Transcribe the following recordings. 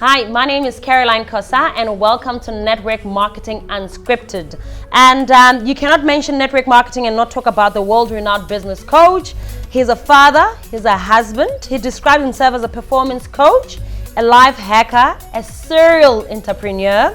Hi, my name is Caroline Kosa and welcome to Network Marketing Unscripted. And you cannot mention network marketing and not talk about the world-renowned business coach. He's a father, he's a husband. He describes himself as a performance coach, a life hacker, a serial entrepreneur.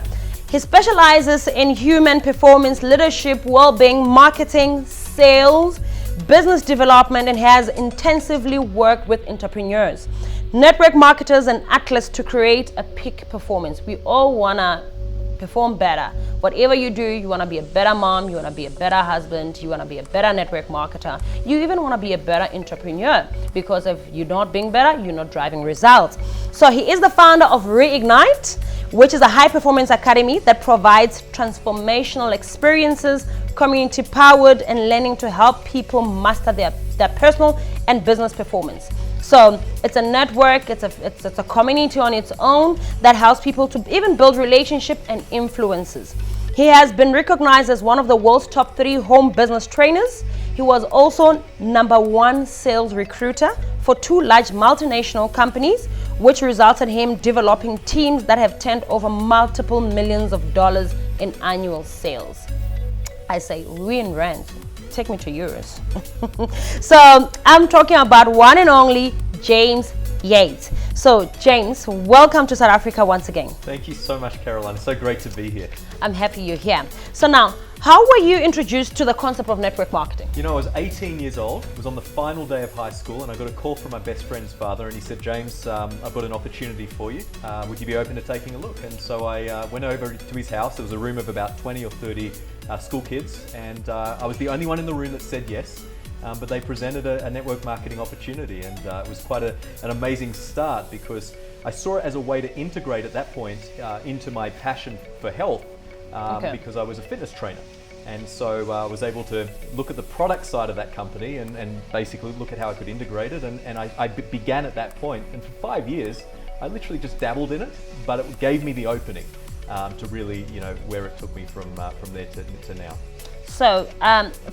He specializes in human performance, leadership, well-being, marketing, sales, business development, and has intensively worked with entrepreneurs, network marketers, and athletes to create a peak performance. We all want to perform better. Whatever you do, you want to be a better mom, you want to be a better husband, you want to be a better network marketer, you even want to be a better entrepreneur, because if you're not being better, you're not driving results. So he is the founder of Reignite, which is a high-performance academy that provides transformational experiences, community-powered, and learning to help people master their personal and business performance. So it's a network, it's a community on its own that helps people to even build relationships and influences. He has been recognized as one of the world's top 3 home business trainers. He was also #1 sales recruiter for 2 large multinational companies, which resulted in him developing teams that have turned over multiple millions of dollars in annual sales. I say, we in rand, take me to euros. So I'm talking about one and only James Yates. So James, welcome to South Africa once again. Thank you so much, Caroline. It's so great to be here. I'm happy you're here. So now, how were you introduced to the concept of network marketing? You know, I was 18 years old, was on the final day of high school, and I got a call from my best friend's father, and he said, James, I've got an opportunity for you. Would you be open to taking a look? And so I went over to his house. There was a room of about 20 or 30 school kids, and I was the only one in the room that said yes. But they presented a network marketing opportunity, and it was quite an amazing start, because I saw it as a way to integrate at that point into my passion for health, because I was a fitness trainer. And so I was able to look at the product side of that company and basically look at how I could integrate it. And I began at that point, and for 5 years, I literally just dabbled in it, but it gave me the opening to really, where it took me from there to now. So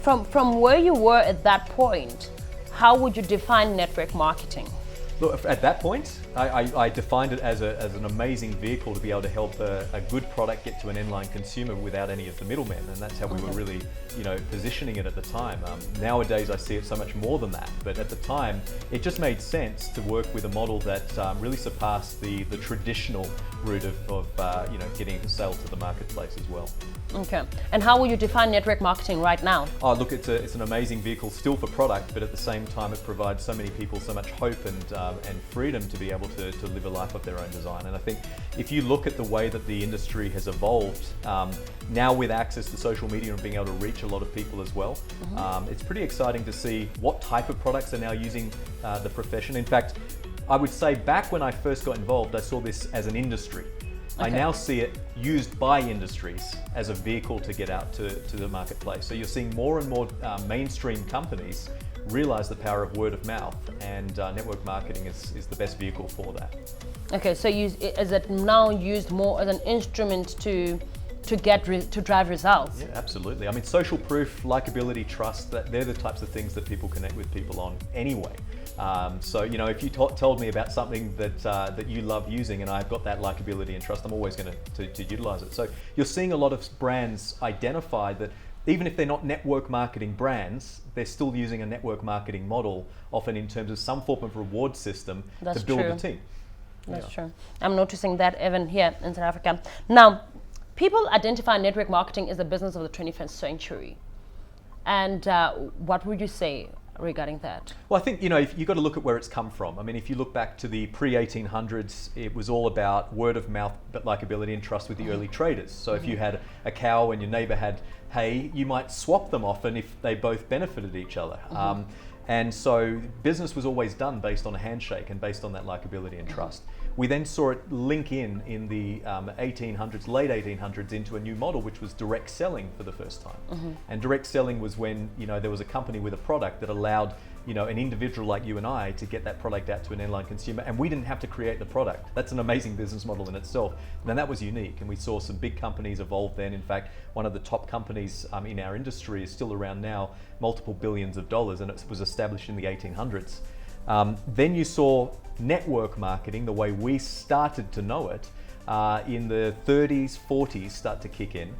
from where you were at that point, how would you define network marketing? Look, at that point, I defined it as an amazing vehicle to be able to help a good product get to an end-line consumer without any of the middlemen, and that's how we were really, positioning it at the time. Nowadays, I see it so much more than that, but at the time, it just made sense to work with a model that really surpassed the traditional route of getting a sale to the marketplace as well. Okay, and how would you define network marketing right now? Oh, look, it's an amazing vehicle still for product, but at the same time, it provides so many people so much hope and freedom to be able to live a life of their own design. And I think if you look at the way that the industry has evolved, now with access to social media and being able to reach a lot of people as well, it's pretty exciting to see what type of products are now using the profession. In fact, I would say back when I first got involved, I saw this as an industry. I now see it used by industries as a vehicle to get out to the marketplace. So you're seeing more and more mainstream companies realize the power of word of mouth, and network marketing is the best vehicle for that. Okay, so is it now used more as an instrument to drive results? Yeah, absolutely. I mean, social proof, likability, trust, they're the types of things that people connect with people on anyway. So, if you told me about something that you love using and I've got that likability and trust, I'm always going to utilize it. So you're seeing a lot of brands identify that even if they're not network marketing brands, they're still using a network marketing model, often in terms of some form of reward system to build a team. That's true. I'm noticing that even here in South Africa. Now, people identify network marketing as the business of the 21st century. And what would you say regarding that? Well, I think, you've got to look at where it's come from. I mean, if you look back to the pre-1800s, it was all about word of mouth, but likability and trust with the early traders. So if you had a cow and your neighbor had hay, you might swap them often if they both benefited each other. And so business was always done based on a handshake and based on that likability and trust. We then saw it link in the 1800s, late 1800s, into a new model, which was direct selling for the first time. And direct selling was when there was a company with a product that allowed an individual like you and I to get that product out to an end-line consumer, and we didn't have to create the product. That's an amazing business model in itself. And that was unique, and we saw some big companies evolve then. In fact, one of the top companies in our industry is still around now, multiple billions of dollars, and it was established in the 1800s. Then you saw network marketing, the way we started to know it, in the 30s, 40s start to kick in,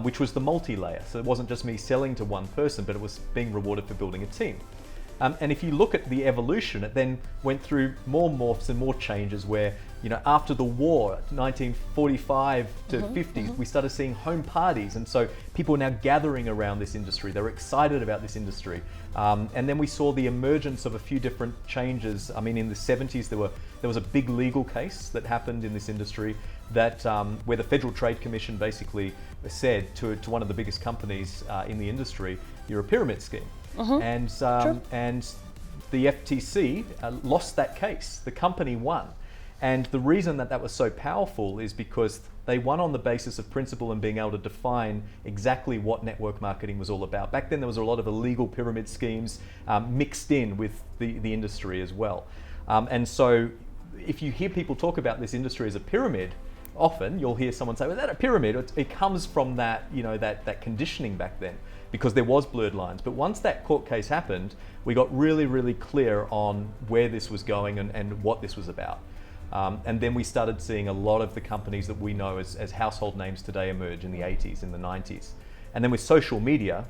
which was the multi-layer. So it wasn't just me selling to one person, but it was being rewarded for building a team. And if you look at the evolution, it then went through more morphs and more changes where, after the war, 1945 to 50s, we started seeing home parties. And so people were now gathering around this industry. They were excited about this industry. And then we saw the emergence of a few different changes. I mean, in the 70s, there was a big legal case that happened in this industry that where the Federal Trade Commission basically said to one of the biggest companies in the industry, you're a pyramid scheme. And the FTC lost that case. The company won. And the reason that was so powerful is because they won on the basis of principle and being able to define exactly what network marketing was all about. Back then there was a lot of illegal pyramid schemes mixed in with the industry as well. And so if you hear people talk about this industry as a pyramid, often you'll hear someone say, well, that's a pyramid. It comes from that, that conditioning back then, because there was blurred lines. But once that court case happened, we got really, really clear on where this was going and what this was about. And then we started seeing a lot of the companies that we know as household names today emerge in the 80s, in the 90s. And then with social media,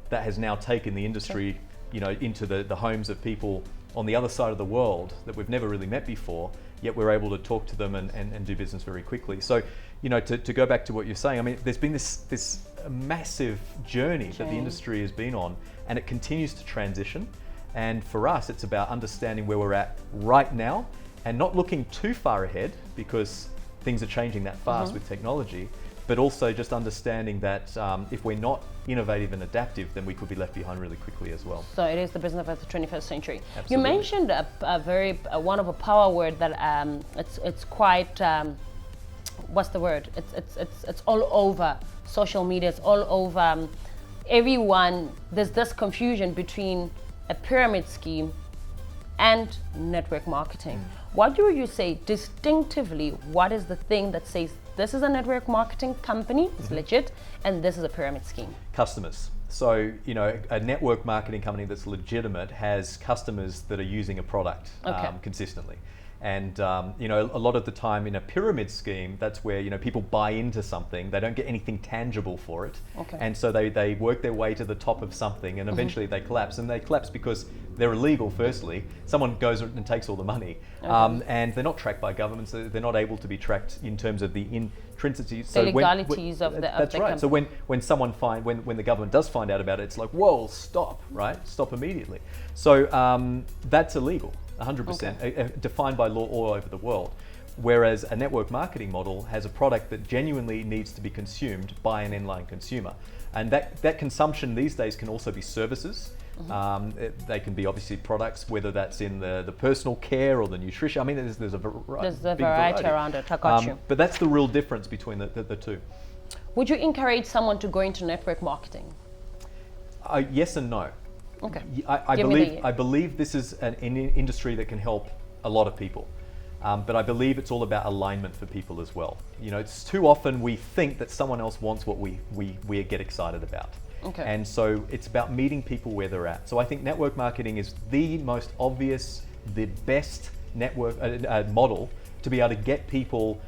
that has now taken the industry, into the homes of people on the other side of the world that we've never really met before, yet we're able to talk to them and do business very quickly. So, to go back to what you're saying, I mean, there's been this massive journey that the industry has been on, and it continues to transition. And for us, it's about understanding where we're at right now and not looking too far ahead, because things are changing that fast with technology, but also just understanding that if we're not innovative and adaptive, then we could be left behind really quickly as well. So it is the business of the 21st century. Absolutely. You mentioned one of a power word that it's quite, what's the word? It's all over social media. It's all over everyone. There's this confusion between a pyramid scheme and network marketing. What do you say distinctively? What is the thing that says this is a network marketing company, it's legit, and this is a pyramid scheme? Customers. So, a network marketing company that's legitimate has customers that are using a product consistently. And, a lot of the time in a pyramid scheme, that's where, people buy into something, they don't get anything tangible for it. And so they work their way to the top of something, and eventually they collapse. And they collapse because they're illegal, firstly. Someone goes and takes all the money. And they're not tracked by governments. They're not able to be tracked in terms of the intrinsics. So the legalities of the That's right. So when the government does find out about it, it's like, whoa, stop, right? Stop immediately. So that's illegal. 100%, defined by law all over the world. Whereas a network marketing model has a product that genuinely needs to be consumed by an inline consumer. And that consumption these days can also be services. They can be obviously products, whether that's in the personal care or the nutrition. I mean, there's a variety around it. I got you. But that's the real difference between the two. Would you encourage someone to go into network marketing? Yes and no. Okay. I believe this is an industry that can help a lot of people, but I believe it's all about alignment for people as well. It's too often we think that someone else wants what we get excited about. And so it's about meeting people where they're at. So I think network marketing is the most obvious, the best network model to be able to get people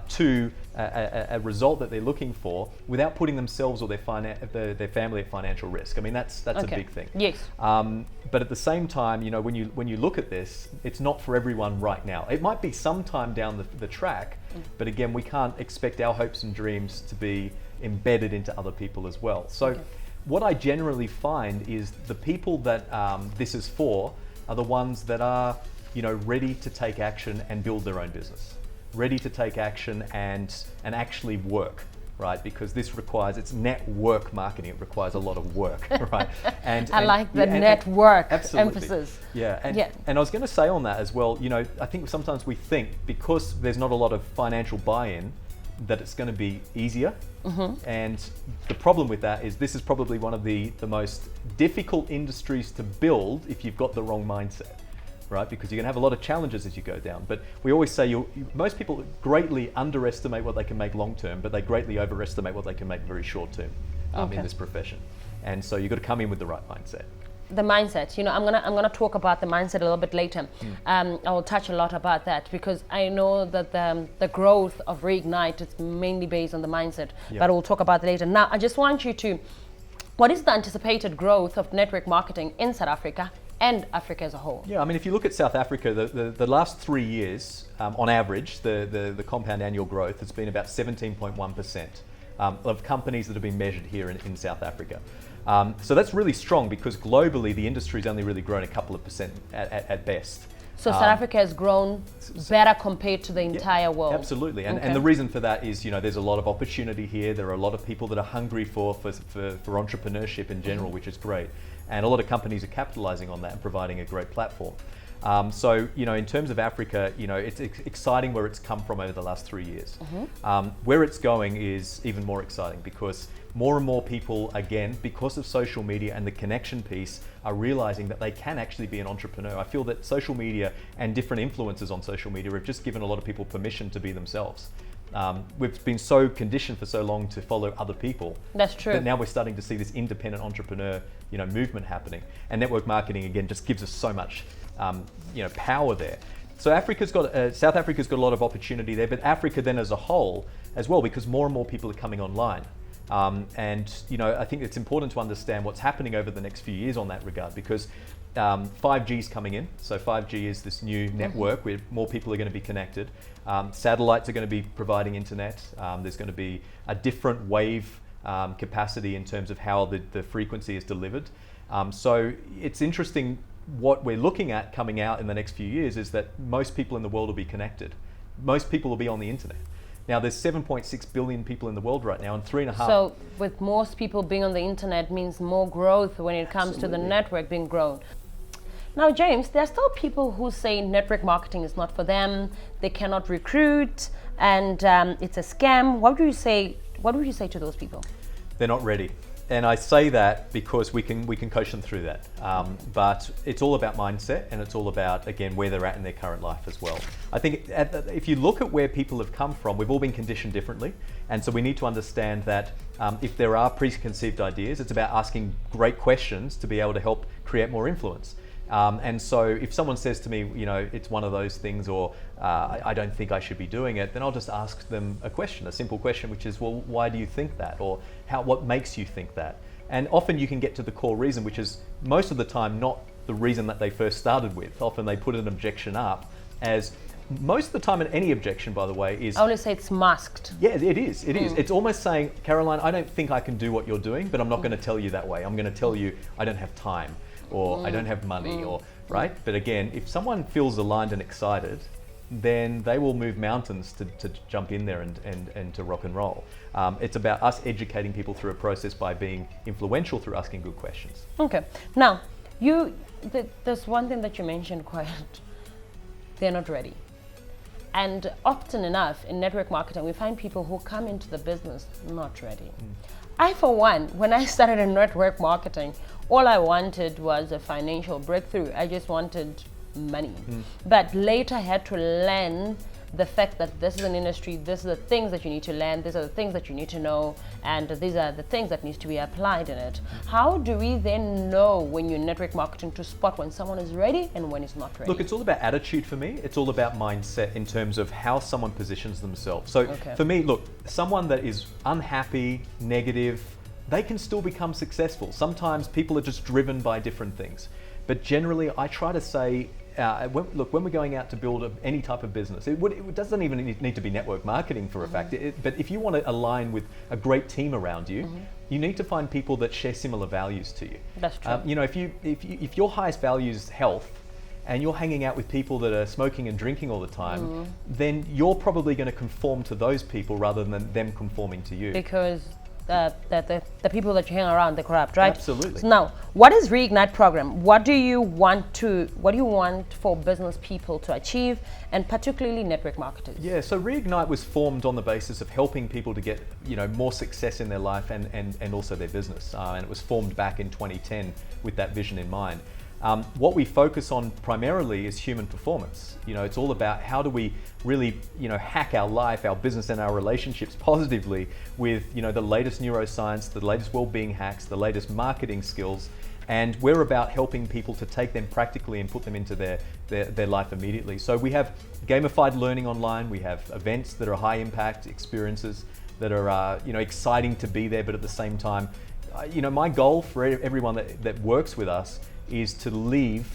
to a result that they're looking for without putting themselves or their family at financial risk. I mean, that's a big thing. Yes. But at the same time, when you look at this, it's not for everyone right now. It might be sometime down the track, but again, we can't expect our hopes and dreams to be embedded into other people as well. So what I generally find is the people that this is for are the ones that are ready to take action and build their own business, ready to take action and actually work, right? Because this requires, it's network marketing. It requires a lot of work, right? I like the network absolutely. Emphasis. Yeah, and I was going to say on that as well, I think sometimes we think because there's not a lot of financial buy-in that it's going to be easier. And the problem with that is this is probably one of the most difficult industries to build if you've got the wrong mindset. Right, because you're going to have a lot of challenges as you go down. But we always say most people greatly underestimate what they can make long term, but they greatly overestimate what they can make very short term in this profession. And so you've got to come in with the right mindset. the mindset. I'm gonna talk about the mindset a little bit later. I will touch a lot about that because I know that the growth of Reignite is mainly based on the mindset. Yep. But we'll talk about it later. Now, I just want you to. What is the anticipated growth of network marketing in South Africa and Africa as a whole? Yeah, I mean, if you look at South Africa, the last 3 years, on average, the compound annual growth has been about 17.1% of companies that have been measured here in South Africa. So that's really strong because globally the industry's only really grown a couple of percent at best. So South Africa has grown better compared to the entire world. Absolutely, and the reason for that is, there's a lot of opportunity here. There are a lot of people that are hungry for entrepreneurship in general, which is great. And a lot of companies are capitalizing on that and providing a great platform. So, in terms of Africa, it's exciting where it's come from over the last 3 years. Where it's going is even more exciting because more and more people, again, because of social media and the connection piece, are realizing that they can actually be an entrepreneur. I feel that social media and different influencers on social media have just given a lot of people permission to be themselves. We've been so conditioned for so long to follow other people. That's true. But now we're starting to see this independent entrepreneur, movement happening. And network marketing, again, just gives us so much, power there. So South Africa's got a lot of opportunity there, but Africa then as a whole as well, because more and more people are coming online. I think it's important to understand what's happening over the next few years on that regard because 5G is coming in. So 5G is this new network where more people are going to be connected. Satellites are going to be providing internet. There's going to be a different wave capacity in terms of how the frequency is delivered. So it's interesting what we're looking at coming out in the next few years is that most people in the world will be connected. Most people will be on the internet. Now, there's 7.6 billion people in the world right now, and 3.5. So, with most people being on the internet means more growth when it comes to the network being grown. Now, James, there are still people who say network marketing is not for them, they cannot recruit, and it's a scam. What would you say to those people? They're not ready. And I say that because we can coach them through that. But it's all about mindset, and it's all about, again, where they're at in their current life as well. I think if you look at where people have come from, we've all been conditioned differently. And so we need to understand that if there are preconceived ideas, it's about asking great questions to be able to help create more influence. And so if someone says to me, it's one of those things, or I don't think I should be doing it, then I'll just ask them a simple question, which is, well, why do you think that? Or what makes you think that? And often you can get to the core reason, which is most of the time not the reason that they first started with. Often they put an objection up as, most of the time, and any objection, by the way, is... I want to say it's masked. Yeah, it is. It's almost saying, Caroline, I don't think I can do what you're doing, but I'm not going to tell you that way. I'm going to tell you I don't have time, or I don't have money, or right? But again, if someone feels aligned and excited, then they will move mountains to jump in there and to rock and roll. It's about us educating people through a process by being influential through asking good questions. Okay. Now, there's one thing that you mentioned quite, they're not ready. And often enough in network marketing, we find people who come into the business not ready. I, for one, when I started in network marketing, all I wanted was a financial breakthrough. I just wanted money. But later I had to learn the fact that this is an industry, these are the things that you need to learn, these are the things that you need to know, and these are the things that needs to be applied in it. How do we then know when you're network marketing to spot when someone is ready and when it's not ready? Look, it's all about attitude for me. It's all about mindset in terms of how someone positions themselves. So for me, look, someone that is unhappy, negative, they can still become successful. Sometimes people are just driven by different things. But generally, I try to say, when we're going out to build any type of business, it doesn't even need to be network marketing for a fact, but if you want to align with a great team around you, you need to find people that share similar values to you. That's true. If your highest value is health, and you're hanging out with people that are smoking and drinking all the time, then you're probably going to conform to those people rather than them conforming to you. Because the people that you hang around, they're corrupt, right? Absolutely. So now, what is Reignite program? What do you want for business people to achieve, and particularly network marketers? Yeah, so Reignite was formed on the basis of helping people to get more success in their life and also their business. And it was formed back in 2010 with that vision in mind. What we focus on primarily is human performance. It's all about how do we really, hack our life, our business, and our relationships positively with, the latest neuroscience, the latest well-being hacks, the latest marketing skills. And we're about helping people to take them practically and put them into their life immediately. So we have gamified learning online. We have events that are high impact experiences that are, exciting to be there, but at the same time, my goal for everyone that works with us is to leave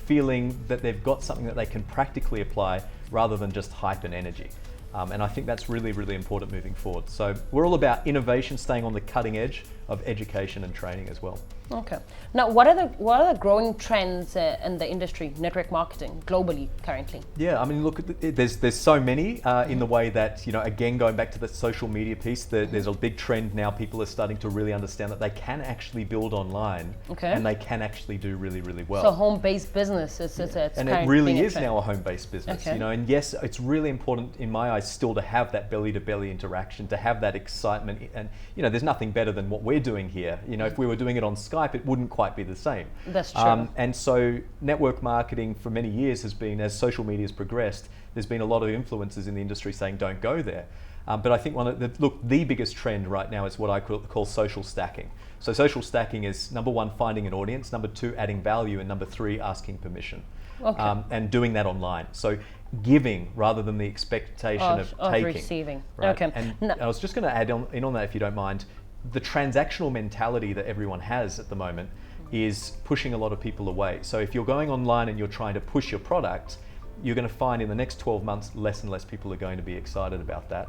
feeling that they've got something that they can practically apply rather than just hype and energy. And I think that's really, really important moving forward. So we're all about innovation, staying on the cutting edge of education and training as well. Okay. Now, what are the growing trends in the industry, network marketing, globally currently? Yeah, I mean, look, there's so many in the way that, again, going back to the social media piece, there's a big trend now. People are starting to really understand that they can actually build online, and they can actually do really, really well. So home-based business, it's and it really is now a home-based business. And yes, it's really important in my eyes still to have that belly-to-belly interaction, to have that excitement. And there's nothing better than what we're doing here. If we were doing it on Skype, it wouldn't quite be the same. That's true. And so network marketing for many years has been, as social media has progressed, there's been a lot of influencers in the industry saying don't go there. But I think the biggest trend right now is what I call social stacking. So social stacking is, number one, finding an audience, number two, adding value, and number three, asking permission. And doing that online. So giving rather than the expectation of taking. Receiving. Right? Okay. And I was just going to add on that, if you don't mind. The transactional mentality that everyone has at the moment is pushing a lot of people away. So if you're going online and you're trying to push your product, you're going to find in the next 12 months, less and less people are going to be excited about that.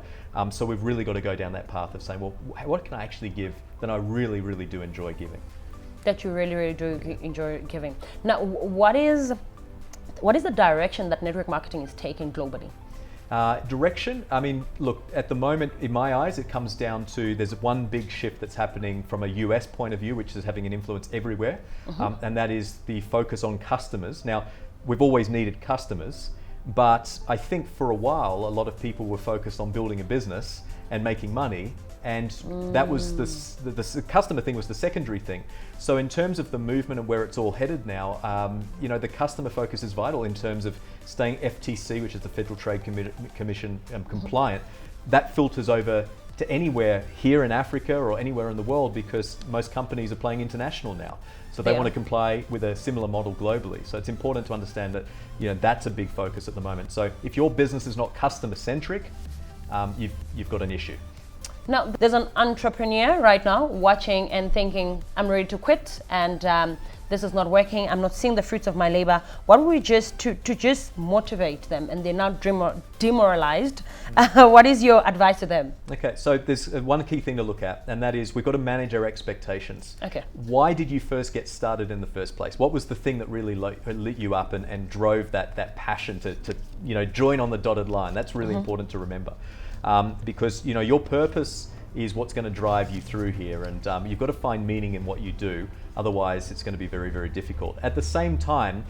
So we've really got to go down that path of saying, well, what can I actually give that I really, really do enjoy giving? That you really, really do enjoy giving. Now, what is the direction that network marketing is taking globally? Direction, I mean, look, at the moment, in my eyes, it comes down to there's one big shift that's happening from a US point of view, which is having an influence everywhere, and that is the focus on customers. Now, we've always needed customers, but I think for a while, a lot of people were focused on building a business and making money, and that was the customer thing was the secondary thing. So in terms of the movement and where it's all headed now, the customer focus is vital in terms of staying FTC, which is the Federal Trade Commission compliant. That filters over to anywhere here in Africa or anywhere in the world because most companies are playing international now. So they want to comply with a similar model globally. So it's important to understand that that's a big focus at the moment. So if your business is not customer centric, you've got an issue. Now, there's an entrepreneur right now watching and thinking, I'm ready to quit and this is not working, I'm not seeing the fruits of my labor. What would we just to just motivate them and they're now demoralized? What is your advice to them? Okay, so there's one key thing to look at, and that is we've got to manage our expectations. Okay. Why did you first get started in the first place? What was the thing that really lit you up and drove that passion to join on the dotted line? That's really important to remember. Because your purpose is what's going to drive you through here, and you've got to find meaning in what you do. Otherwise, it's going to be very, very difficult. At the same time,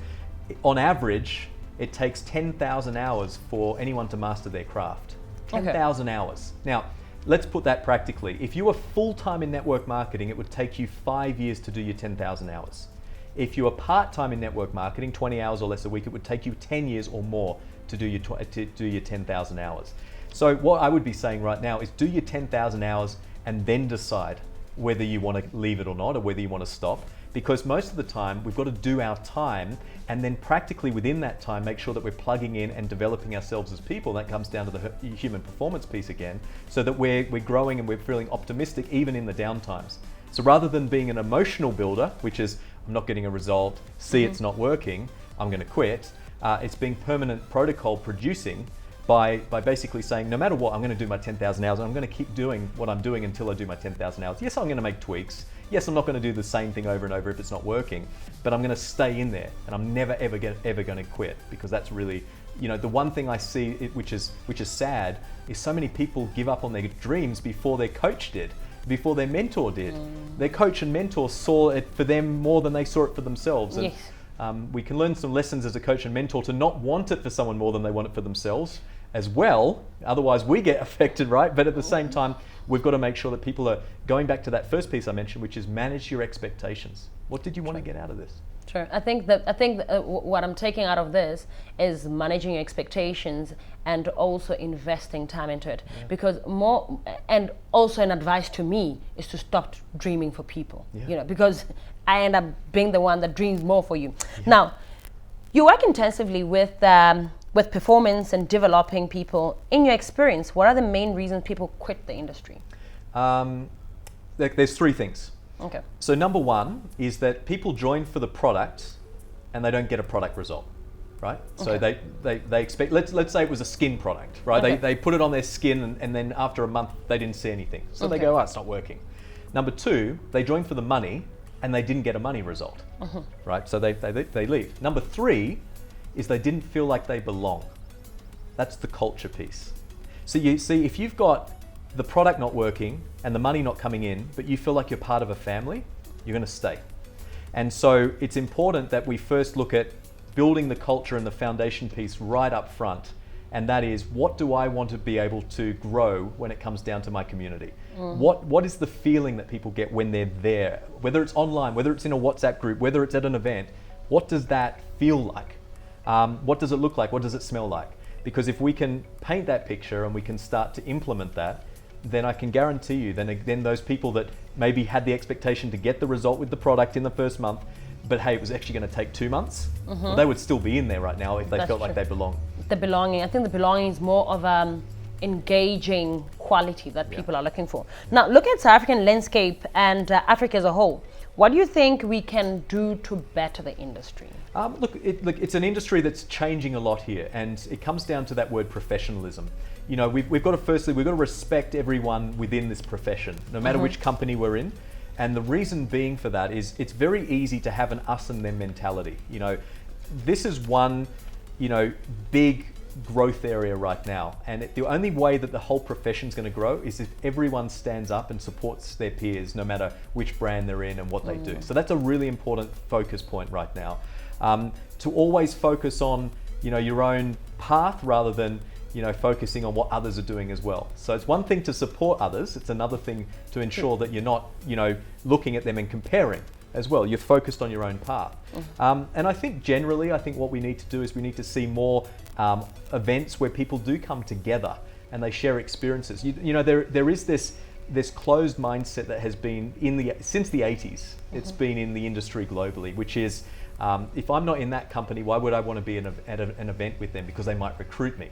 on average, it takes 10,000 hours for anyone to master their craft. 10,000 hours. Now, let's put that practically. If you were full-time in network marketing, it would take you 5 years to do your 10,000 hours. If you were part-time in network marketing, 20 hours or less a week, it would take you 10 years or more to do your 10,000 hours. So what I would be saying right now is do your 10,000 hours and then decide whether you want to leave it or not, or whether you want to stop. Because most of the time we've got to do our time and then practically within that time make sure that we're plugging in and developing ourselves as people. That comes down to the human performance piece again, so that we're growing and we're feeling optimistic even in the downtimes. So rather than being an emotional builder, which is I'm not getting a result, it's not working, I'm going to quit, it's being permanent protocol producing by basically saying, no matter what, I'm going to do my 10,000 hours and I'm going to keep doing what I'm doing until I do my 10,000 hours. Yes, I'm going to make tweaks. Yes, I'm not going to do the same thing over and over if it's not working, but I'm going to stay in there and I'm never, ever going to quit, because that's really, the one thing I see, which is sad, is so many people give up on their dreams before their coach did, before their mentor did. Their coach and mentor saw it for them more than they saw it for themselves. And, we can learn some lessons as a coach and mentor to not want it for someone more than they want it for themselves as well. Otherwise we get affected, right? But at the same time, we've got to make sure that people are going back to that first piece I mentioned, which is manage your expectations. What did you want to get out of this? Sure. I think what I'm taking out of this is managing your expectations and also investing time into it. Yeah. Because more, and also an advice to me is to stop dreaming for people. Yeah. You know, because I end up being the one that dreams more for you. Yeah. Now, you work intensively with performance and developing people. In your experience, what are the main reasons people quit the industry? There's three things. Okay. So number one is that people join for the product and they don't get a product result, right? So Okay. they expect, let's say it was a skin product, right? Okay. They put it on their skin and then after a month they didn't see anything. So they Okay. go, oh, it's not working. Number two, they join for the money and they didn't get a money result, right? So they leave. Number three is they didn't feel like they belong. That's the culture piece. So you see, if you've got the product not working and the money not coming in, but you feel like you're part of a family, you're going to stay. And so it's important that we first look at building the culture and the foundation piece right up front. And that is, what do I want to be able to grow when it comes down to my community? What is the feeling that people get when they're there? Whether it's online, whether it's in a WhatsApp group, whether it's at an event, what does that feel like? What does it look like? What does it smell like? Because if we can paint that picture and we can start to implement that, then I can guarantee you, then those people that maybe had the expectation to get the result with the product in the first month, but hey, it was actually going to take 2 months, well, they would still be in there right now if they That's felt like true. they belong. The belonging. I think the belonging is more of engaging quality that people are looking for. Now, look at South African landscape and Africa as a whole. What do you think we can do to better the industry? Look, it's an industry that's changing a lot here, and it comes down to that word professionalism. You know, we've got to respect everyone within this profession, no matter which company we're in. And the reason being for that is it's very easy to have an us and them mentality. You know, this is one, big growth area right now. And the only way that the whole profession is going to grow is if everyone stands up and supports their peers, no matter which brand they're in and what they do. So that's a really important focus point right now. To always focus on, your own path rather than, focusing on what others are doing as well. So it's one thing to support others. It's another thing to ensure that you're not, looking at them and comparing as well. You're focused on your own path. And I think generally, what we need to do is we need to see more events where people do come together and they share experiences. There is this closed mindset that has been since the 80s. It's been in the industry globally, which is, if I'm not in that company, why would I want to be at an event with them? Because they might recruit me.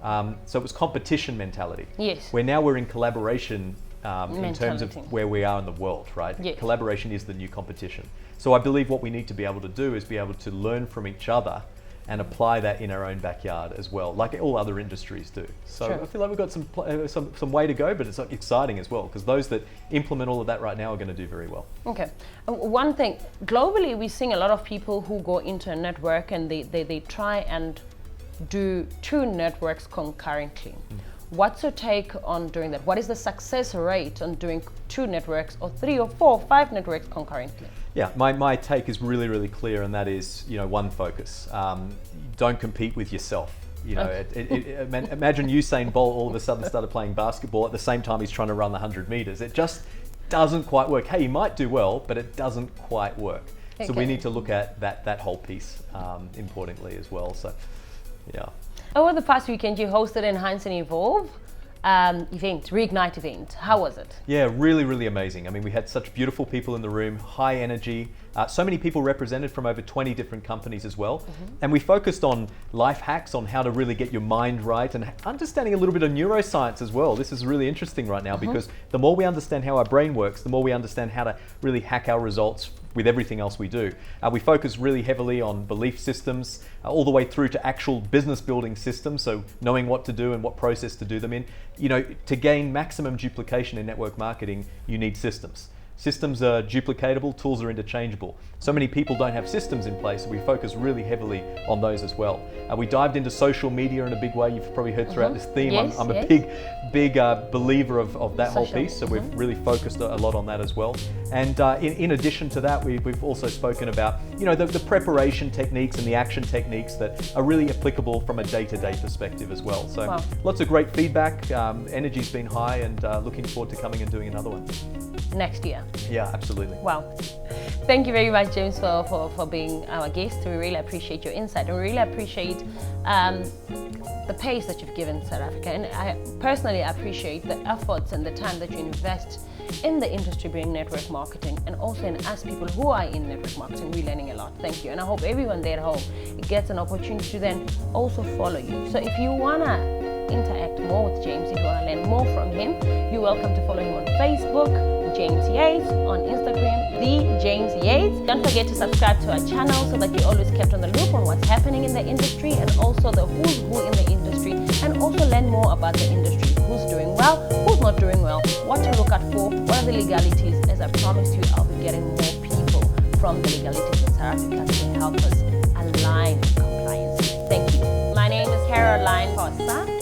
So it was competition mentality. Yes. Where now we're in collaboration in terms of where we are in the world, right? Yes. Collaboration is the new competition. So I believe what we need to be able to do is be able to learn from each other and apply that in our own backyard as well, like all other industries do. So Sure. I feel like we've got some way to go, but it's exciting as well, because those that implement all of that right now are going to do very well. Okay. One thing, globally, we're seeing a lot of people who go into a network and they try and do 2 networks concurrently. What's your take on doing that? What is the success rate on doing 2 networks or 3 or 4 or 5 networks concurrently? Yeah, my take is really, really clear, and that is, one focus. Don't compete with yourself. Imagine Usain Bolt all of a sudden started playing basketball at the same time he's trying to run the 100 meters. It just doesn't quite work. Hey, you might do well, but it doesn't quite work. So we need to look at that whole piece importantly as well. So, yeah. Over the past weekend, you hosted Enhance and Evolve event, Reignite event. How was it? Yeah, really, really amazing. I mean, we had such beautiful people in the room, high energy, so many people represented from over 20 different companies as well. And we focused on life hacks on how to really get your mind right and understanding a little bit of neuroscience as well. This is really interesting right now because the more we understand how our brain works, the more we understand how to really hack our results with everything else we do. We focus really heavily on belief systems, all the way through to actual business building systems, so knowing what to do and what process to do them in. To gain maximum duplication in network marketing, you need systems. Systems are duplicatable, tools are interchangeable. So many people don't have systems in place, so we focus really heavily on those as well. We dived into social media in a big way. You've probably heard throughout this theme. Yes, I'm yes. a big believer of that whole Social. piece, so we've really focused a lot on that as well. And in addition to that, we've also spoken about the preparation techniques and the action techniques that are really applicable from a day-to-day perspective as well. So Wow. Lots of great feedback, energy's been high, and looking forward to coming and doing another one. Next year. Yeah, absolutely. Wow. Thank you very much, James, for being our guest. We really appreciate your insight, and we really appreciate the pace that you've given South Africa. And I personally appreciate the efforts and the time that you invest in the industry being network marketing, and also in us people who are in network marketing. We're learning a lot. Thank you. And I hope everyone there at home gets an opportunity to then also follow you. So if you want to interact more with James, if you want to learn more from him, you're welcome to follow him on Facebook, James Yates, on Instagram, the James Yates. Don't forget to subscribe to our channel so that you're always kept on the loop on what's happening in the industry, and also the who's who in the industry, and also learn more about the industry, who's doing well, who's not doing well, what to look out for, what are the legalities. As I promised you, I'll be getting more people from the legalities in South Africa to help us align with compliance. Thank you. My name is Caroline Foster.